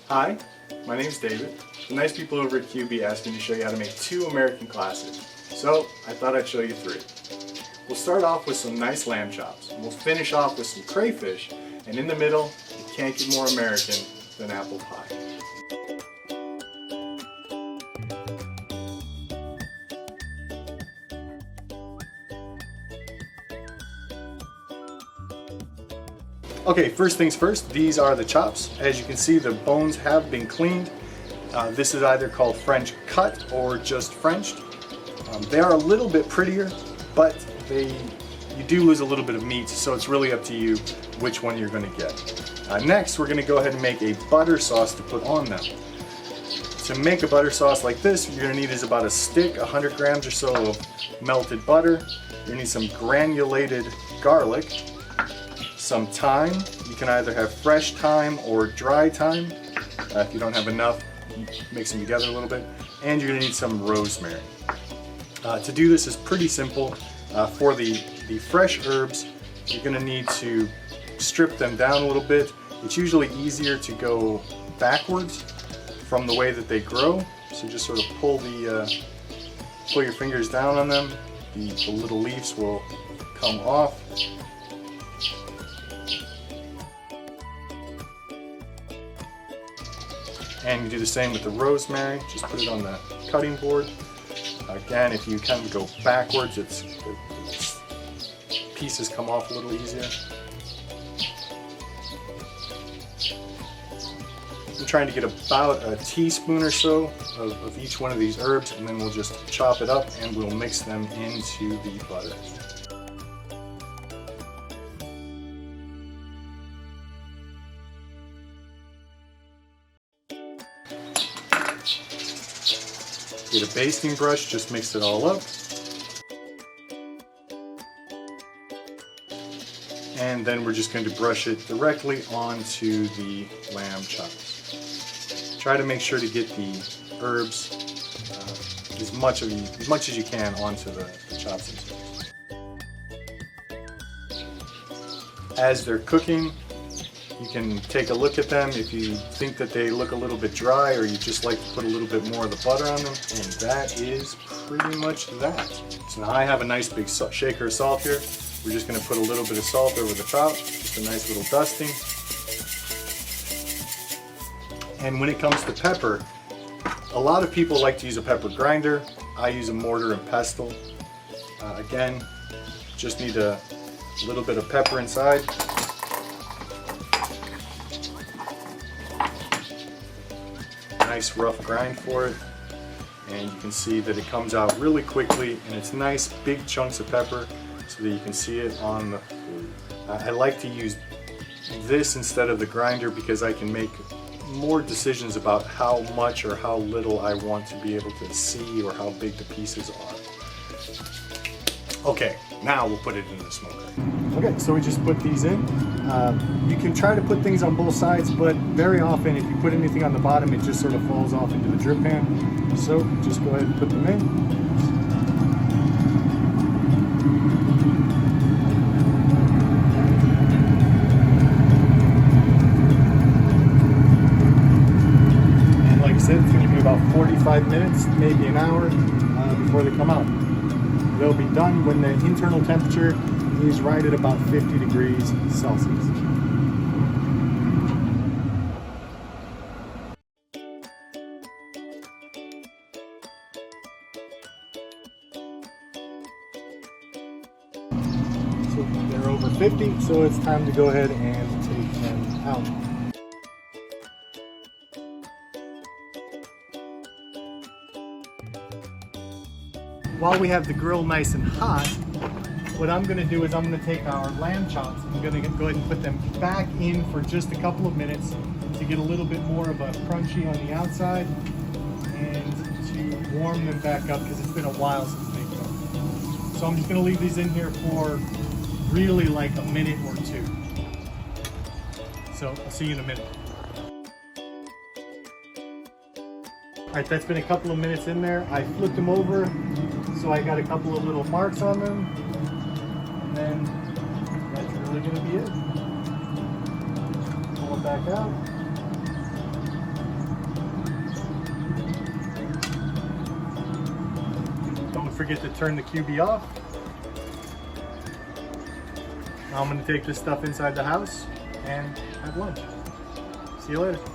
Hi, my name is David. The nice people over at QUBE asked me to show you how to make 2 American classics. So I thought I'd show you 3. We'll start off with some nice lamb chops. We'll finish off with some crayfish, and in the middle, you can't get more American than apple pie. Okay, first things first, these are the chops. As you can see, the bones have been cleaned. This is either called French cut or just Frenched. They are a little bit prettier, but you do lose a little bit of meat, so it's really up to you which one you're going to get. Next, we're going to go ahead and make a butter sauce to put on them. To make a butter sauce like this, you're going to need is about a stick, 100 grams or so of melted butter. You're going to need some granulated garlic, some thyme. You can either have fresh thyme or dry thyme. If you don't have enough, mix them together a little bit. And you're going to need some rosemary. To do this is pretty simple. For the fresh herbs, you're going to need to strip them down a little bit. It's usually easier to go backwards from the way that they grow. So just sort of pull your fingers down on them. The little leaves will come off. And you do the same with the rosemary. Just put it on the cutting board. Again, if you kind of go backwards, pieces come off a little easier. I'm trying to get about a teaspoon or so of each one of these herbs, and then we'll just chop it up and we'll mix them into the butter. Get a basting brush, just mix it all up. And then we're just going to brush it directly onto the lamb chops. Try to make sure to get the herbs as much as you can onto the chops themselves. As they're cooking, you can take a look at them if you think that they look a little bit dry, or you just like to put a little bit more of the butter on them, and that is pretty much that. So now I have a nice big shaker of salt here. We're just going to put a little bit of salt over the top, just a nice little dusting. And when it comes to pepper, a lot of people like to use a pepper grinder. I use a mortar and pestle. Again, just need a little bit of pepper inside. Nice rough grind for it, and you can see that it comes out really quickly, and it's nice big chunks of pepper so that you can see it on the food. I like to use this instead of the grinder because I can make more decisions about how much or how little I want to be able to see, or how big the pieces are. Okay, now we'll put it in the smoker. Okay, so we just put these in. You can try to put things on both sides, but very often if you put anything on the bottom, it just sort of falls off into the drip pan. So just go ahead and put them in. And like I said, it's going to be about 45 minutes, maybe an hour before they come out. They'll be done when the internal temperature is right at about 50 degrees Celsius. So they're over 50, so it's time to go ahead and take them out. While we have the grill nice and hot, what I'm going to do is I'm going to take our lamb chops, I'm going to go ahead and put them back in for just a couple of minutes to get a little bit more of a crunchy on the outside, and to warm them back up because it's been a while since they've cooked. So I'm just going to leave these in here for really like a minute or 2. So I'll see you in a minute. Alright, that's been a couple of minutes in there. I flipped them over, so I got a couple of little marks on them. And then that's really going to be it. Pull them back out. forget to turn the QUBE off. Now I'm going to take this stuff inside the house and have lunch. See you later.